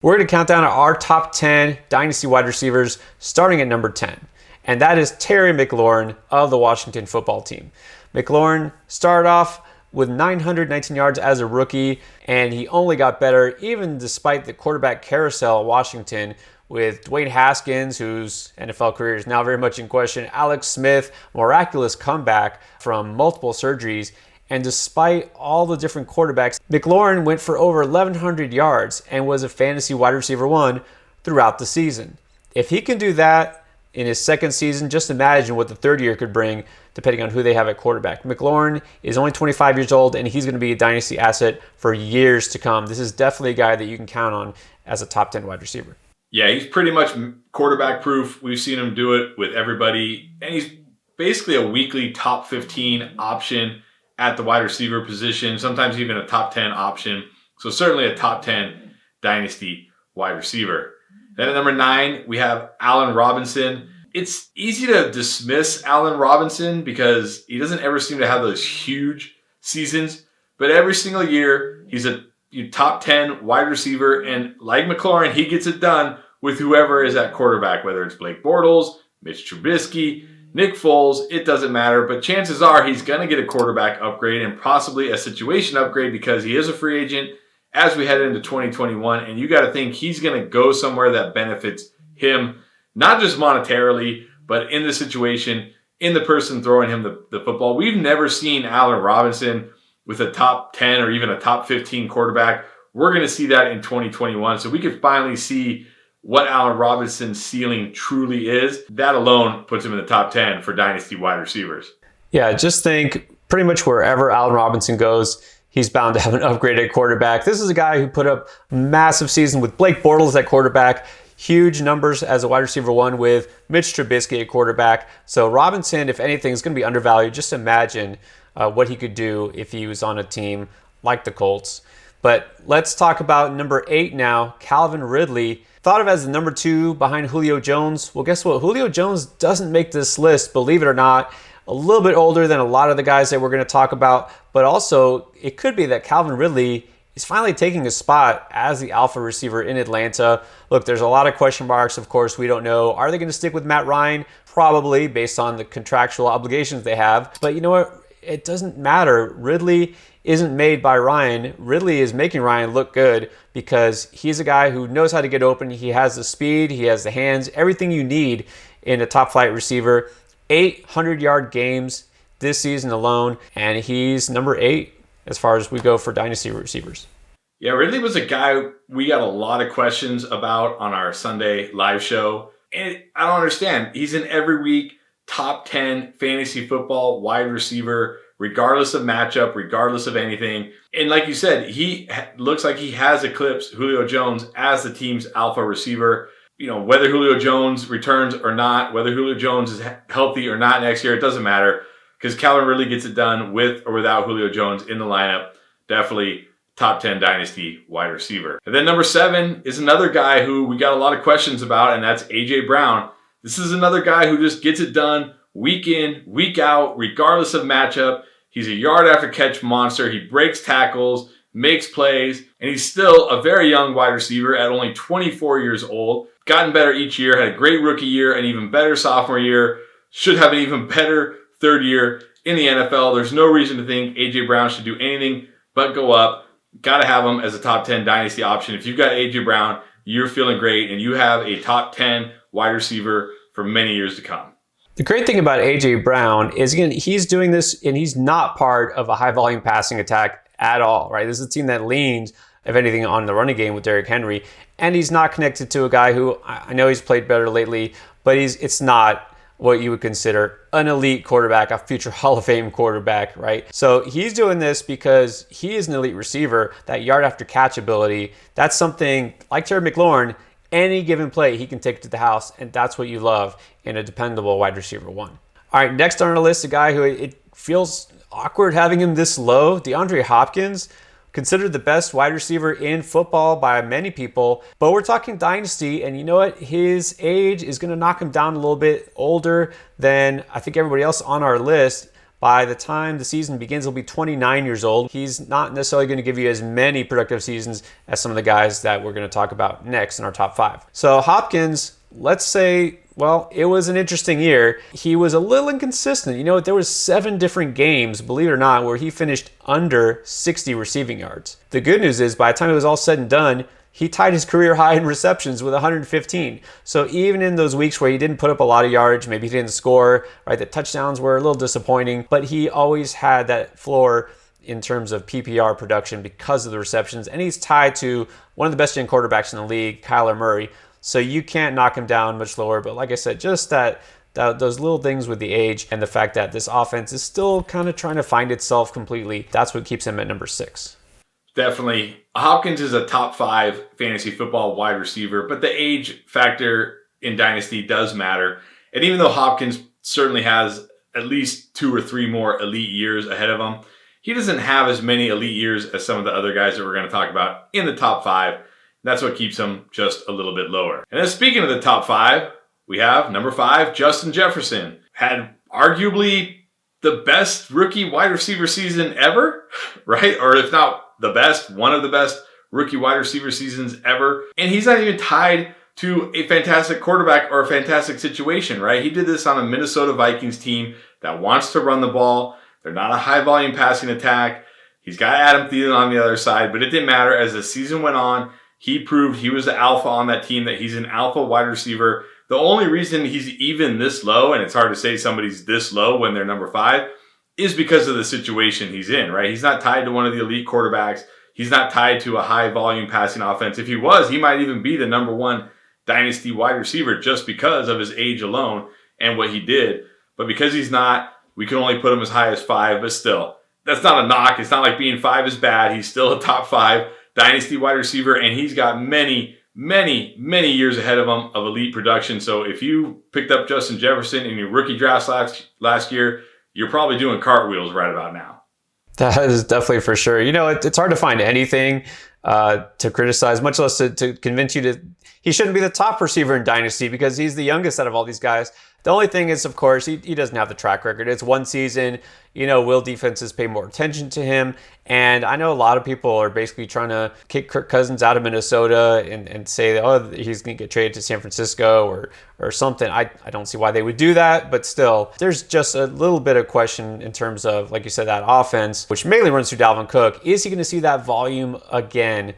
We're going to count down our top 10 Dynasty wide receivers, starting at number 10. And that is Terry McLaurin of the Washington football team. McLaurin started off with 919 yards as a rookie, and he only got better even despite the quarterback carousel at Washington with Dwayne Haskins, whose NFL career is now very much in question, Alex Smith, miraculous comeback from multiple surgeries. And despite all the different quarterbacks, McLaurin went for over 1,100 yards and was a fantasy wide receiver one throughout the season. If he can do that in his second season, just imagine what the third year could bring, depending on who they have at quarterback. McLaurin is only 25 years old, and he's going to be a dynasty asset for years to come. This is definitely a guy that you can count on as a top 10 wide receiver. Yeah, he's pretty much quarterback proof. We've seen him do it with everybody, and he's basically a weekly top 15 option at the wide receiver position, sometimes even a top 10 option. So certainly a top 10 dynasty wide receiver. Then at number 9, we have Allen Robinson. It's easy to dismiss Allen Robinson because he doesn't ever seem to have those huge seasons. But every single year, he's a top 10 wide receiver. And like McLaurin, he gets it done with whoever is at quarterback, whether it's Blake Bortles, Mitch Trubisky, Nick Foles, it doesn't matter, but chances are he's going to get a quarterback upgrade and possibly a situation upgrade because he is a free agent as we head into 2021. And you got to think he's going to go somewhere that benefits him, not just monetarily, but in the situation, in the person throwing him the football. We've never seen Allen Robinson with a top 10 or even a top 15 quarterback. We're going to see that in 2021. So we could finally see what Allen Robinson's ceiling truly is. That alone puts him in the top 10 for dynasty wide receivers. Yeah, just think pretty much wherever Allen Robinson goes, he's bound to have an upgraded quarterback. This is a guy who put up a massive season with Blake Bortles at quarterback, huge numbers as a wide receiver one with Mitch Trubisky at quarterback. So Robinson, if anything, is going to be undervalued. Just imagine what he could do if he was on a team like the Colts. But let's talk about number 8 now, Calvin Ridley. Thought of as the number 2 behind Julio Jones. Well, guess what? Julio Jones doesn't make this list, believe it or not. A little bit older than a lot of the guys that we're going to talk about. But also, it could be that Calvin Ridley is finally taking a spot as the alpha receiver in Atlanta. Look, there's a lot of question marks. Of course, we don't know. Are they going to stick with Matt Ryan? Probably, based on the contractual obligations they have. But you know what? It doesn't matter. Ridley isn't made by Ryan. Ridley is making Ryan look good because he's a guy who knows how to get open. He has the speed, he has the hands, everything you need in a top flight receiver. 800-yard games this season alone, and he's number 8 as far as we go for dynasty receivers. Yeah, Ridley was a guy we got a lot of questions about on our Sunday live show. And I don't understand. He's in every week top 10 fantasy football wide receiver, regardless of matchup, regardless of anything. And like you said, he looks like he has eclipsed Julio Jones as the team's alpha receiver. You know, whether Julio Jones returns or not, whether Julio Jones is healthy or not next year, it doesn't matter because Calvin Ridley gets it done with or without Julio Jones in the lineup. Definitely top 10 dynasty wide receiver. And then number 7 is another guy who we got a lot of questions about, and that's A.J. Brown. This is another guy who just gets it done week in, week out, regardless of matchup. He's a yard after catch monster. He breaks tackles, makes plays, and he's still a very young wide receiver at only 24 years old. Gotten better each year, had a great rookie year, an even better sophomore year, should have an even better third year in the NFL. There's no reason to think A.J. Brown should do anything but go up. Got to have him as a top 10 dynasty option. If you've got A.J. Brown, you're feeling great, and you have a top 10 wide receiver for many years to come. The great thing about A.J. Brown is, again, he's doing this and he's not part of a high-volume passing attack at all, right? This is a team that leans, if anything, on the running game with Derrick Henry, and he's not connected to a guy who, I know he's played better lately, but it's not what you would consider an elite quarterback, a future Hall of Fame quarterback, right? So he's doing this because he is an elite receiver. That yard after catch ability, that's something like Terry McLaurin. Any given play, he can take it to the house, and that's what you love in a dependable wide receiver one. All right, next on our list, a guy who it feels awkward having him this low, DeAndre Hopkins, considered the best wide receiver in football by many people, but we're talking dynasty, and you know what? His age is going to knock him down a little bit older than I think everybody else on our list, By the time the season begins, he'll be 29 years old. He's not necessarily going to give you as many productive seasons as some of the guys that we're going to talk about next in our top 5. So Hopkins, let's say, well, it was an interesting year. He was a little inconsistent. You know, there was 7 different games, believe it or not, where he finished under 60 receiving yards. The good news is, by the time it was all said and done, he tied his career high in receptions with 115. So even in those weeks where he didn't put up a lot of yards, maybe he didn't score, right? The touchdowns were a little disappointing, but he always had that floor in terms of PPR production because of the receptions. And he's tied to one of the best young quarterbacks in the league, Kyler Murray. So you can't knock him down much lower. But like I said, just those little things with the age and the fact that this offense is still kind of trying to find itself completely, that's what keeps him at number 6. Definitely. Hopkins is a top 5 fantasy football wide receiver, but the age factor in Dynasty does matter. And even though Hopkins certainly has at least 2 or 3 more elite years ahead of him, he doesn't have as many elite years as some of the other guys that we're going to talk about in the top 5. That's what keeps him just a little bit lower. And then speaking of the top 5, we have number 5, Justin Jefferson. Had arguably the best rookie wide receiver season ever, right? Or if not the best, one of the best rookie wide receiver seasons ever. And he's not even tied to a fantastic quarterback or a fantastic situation, right? He did this on a Minnesota Vikings team that wants to run the ball. They're not a high volume passing attack. He's got Adam Thielen on the other side, but it didn't matter. As the season went on, he proved he was the alpha on that team, that he's an alpha wide receiver. The only reason he's even this low, and it's hard to say somebody's this low when they're number 5, is because of the situation he's in, right? He's not tied to one of the elite quarterbacks. He's not tied to a high volume passing offense. If he was, he might even be the number 1 Dynasty wide receiver just because of his age alone and what he did. But because he's not, we can only put him as high as 5, but still, that's not a knock. It's not like being 5 is bad. He's still a top 5 Dynasty wide receiver, and he's got many years ahead of him of elite production. So if you picked up Justin Jefferson in your rookie drafts last year, you're probably doing cartwheels right about now. That is definitely for sure. You know, it's hard to find anything to criticize, much less to convince you to he shouldn't be the top receiver in Dynasty because he's the youngest out of all these guys. The only thing is, of course, he doesn't have the track record. It's one season. You know, will defenses pay more attention to him? And I know a lot of people are basically trying to kick Kirk Cousins out of Minnesota and say, oh, he's going to get traded to San Francisco or something. I don't see why they would do that, but still, there's just a little bit of question in terms of, like you said, that offense, which mainly runs through Dalvin Cook. Is he going to see that volume again?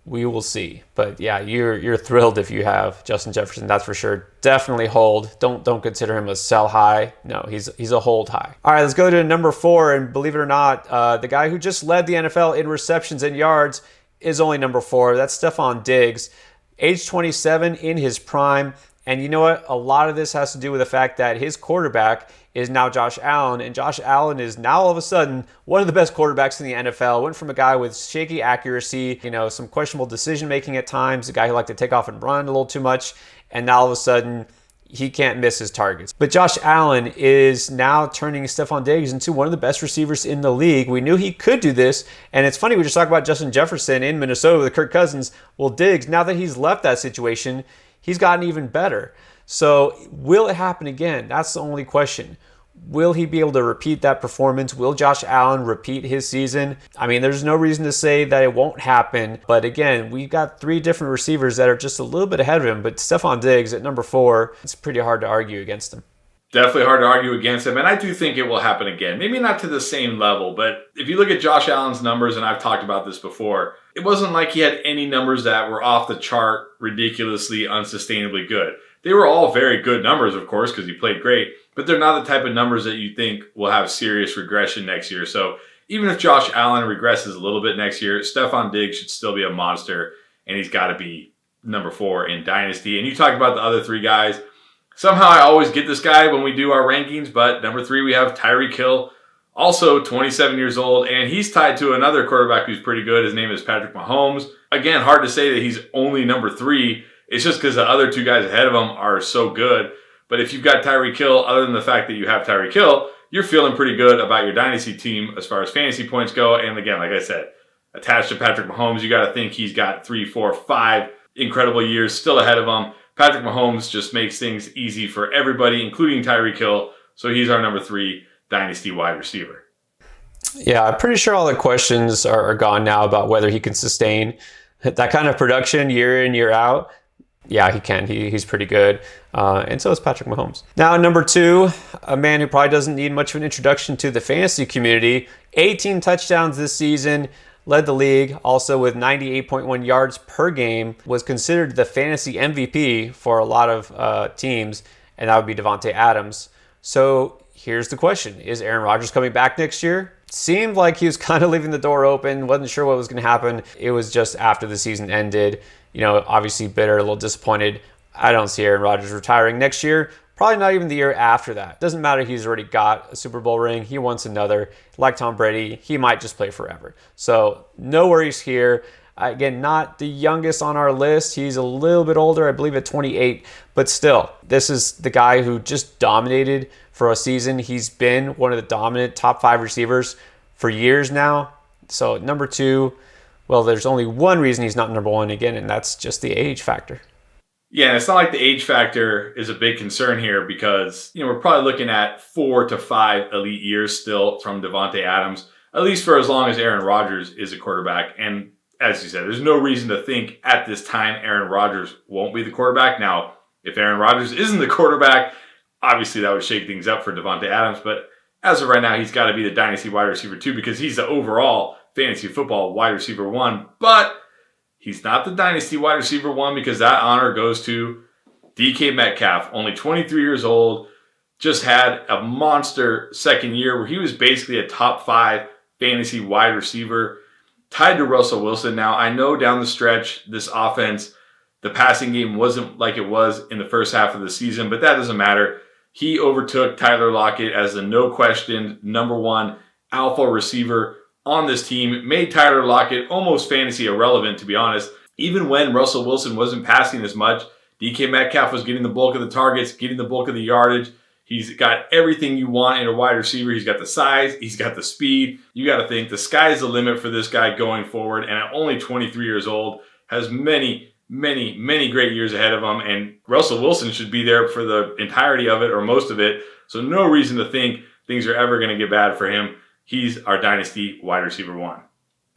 We will see. But yeah, you're thrilled if you have Justin Jefferson, that's for sure. Definitely hold. Don't consider him a sell high. No, he's a hold high. All right, let's go to number 4. And believe it or not, the guy who just led the NFL in receptions and yards is only number 4. That's Stephon Diggs, age 27, in his prime. And you know what? A lot of this has to do with the fact that his quarterback is now Josh Allen, and Josh Allen is now all of a sudden one of the best quarterbacks in the NFL. Went from a guy with shaky accuracy, you know, some questionable decision making at times, a guy who liked to take off and run a little too much, and now all of a sudden he can't miss his targets. But Josh Allen is now turning Stephon Diggs into one of the best receivers in the league. We knew he could do this, and it's funny, we just talked about Justin Jefferson in Minnesota with Kirk Cousins. Well, Diggs, now that he's left that situation, he's gotten even better. So will it happen again? That's the only question. Will he be able to repeat that performance? Will Josh Allen repeat his season? I mean, there's no reason to say that it won't happen. But again, we've got 3 different receivers that are just a little bit ahead of him. But Stephon Diggs at number 4, it's pretty hard to argue against him. Definitely hard to argue against him. And I do think it will happen again. Maybe not to the same level, but if you look at Josh Allen's numbers, and I've talked about this before, it wasn't like he had any numbers that were off the chart, ridiculously, unsustainably good. They were all very good numbers, of course, because he played great, but they're not the type of numbers that you think will have serious regression next year. So even if Josh Allen regresses a little bit next year, Stephon Diggs should still be a monster, and he's got to be number 4 in Dynasty. And you talked about the other 3 guys. Somehow I always get this guy when we do our rankings, but number 3 we have Tyreek Hill, also 27 years old, and he's tied to another quarterback who's pretty good. His name is Patrick Mahomes. Again, hard to say that he's only number 3. It's just because the other 2 guys ahead of him are so good. But if you've got Tyreek Hill, other than the fact that you have Tyreek Hill, you're feeling pretty good about your Dynasty team as far as fantasy points go. And again, like I said, attached to Patrick Mahomes, you got to think he's got 3, 4, 5 incredible years still ahead of him. Patrick Mahomes just makes things easy for everybody, including Tyreek Hill. So he's our number 3 dynasty wide receiver. Yeah, I'm pretty sure all the questions are gone now about whether he can sustain that kind of production year in, year out. Yeah, he can. He's pretty good. And so is Patrick Mahomes. Now, number 2, a man who probably doesn't need much of an introduction to the fantasy community. 18 touchdowns this season, led the league, also with 98.1 yards per game, was considered the fantasy MVP for a lot of teams, and that would be Davante Adams. So here's the question. Is Aaron Rodgers coming back next year? Seemed like he was kind of leaving the door open, wasn't sure what was going to happen. It was just after the season ended. Obviously bitter, a little disappointed. I don't see Aaron Rodgers retiring next year. Probably not even the year after that. Doesn't matter, he's already got a Super Bowl ring. He wants another. Like Tom Brady, he might just play forever. So no worries here. Again, not the youngest on our list. He's a little bit older, I believe at 28. But still, this is the guy who just dominated for a season. He's been one of the dominant top 5 receivers for years now. So number 2, well, there's only one reason he's not number 1 again, and that's just the age factor. Yeah, and it's not like the age factor is a big concern here because, we're probably looking at 4 to 5 elite years still from Davante Adams, at least for as long as Aaron Rodgers is a quarterback. And as you said, there's no reason to think at this time Aaron Rodgers won't be the quarterback. Now, if Aaron Rodgers isn't the quarterback, obviously that would shake things up for Davante Adams. But as of right now, he's got to be the dynasty wide receiver 2 because he's the overall fantasy football wide receiver 1. But he's not the dynasty wide receiver 1 because that honor goes to DK Metcalf, only 23 years old, just had a monster second year where he was basically a top 5 fantasy wide receiver, tied to Russell Wilson. Now, I know down the stretch, this offense, the passing game wasn't like it was in the first half of the season, but that doesn't matter. He overtook Tyler Lockett as the no-question number 1 alpha receiver on this team, made Tyler Lockett almost fantasy irrelevant, to be honest. Even when Russell Wilson wasn't passing as much, DK Metcalf was getting the bulk of the targets, getting the bulk of the yardage. He's got everything you want in a wide receiver. He's got the size. He's got the speed. You got to think the sky's the limit for this guy going forward. And at only 23 years old, has many, many, many great years ahead of him. And Russell Wilson should be there for the entirety of it or most of it. So no reason to think things are ever going to get bad for him. He's our dynasty wide receiver 1.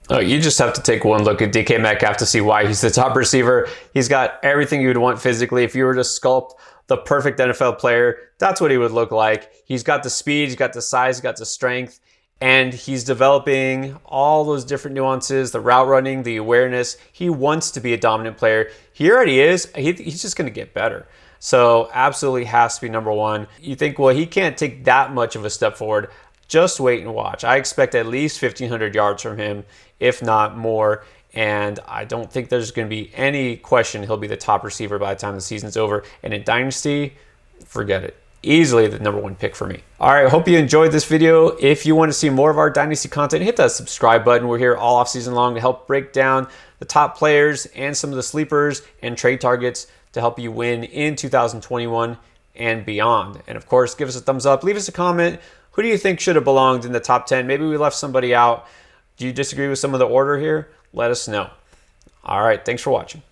Oh, you just have to take one look at DK Metcalf to see why he's the top receiver. He's got everything you would want physically. If you were to sculpt the perfect NFL player, that's what he would look like. He's got the speed, he's got the size, he's got the strength, and he's developing all those different nuances, the route running, the awareness. He wants to be a dominant player. He already is. He's just going to get better. So absolutely has to be number 1. You think, well, he can't take that much of a step forward. Just wait and watch. I expect at least 1,500 yards from him, if not more. And I don't think there's going to be any question he'll be the top receiver by the time the season's over. And in Dynasty, forget it. Easily the number 1 pick for me. All right, I hope you enjoyed this video. If you want to see more of our Dynasty content, hit that subscribe button. We're here all offseason long to help break down the top players and some of the sleepers and trade targets to help you win in 2021 and beyond. And of course, give us a thumbs up. Leave us a comment. Who do you think should have belonged in the top 10? Maybe we left somebody out. Do you disagree with some of the order here? Let us know. All right, thanks for watching.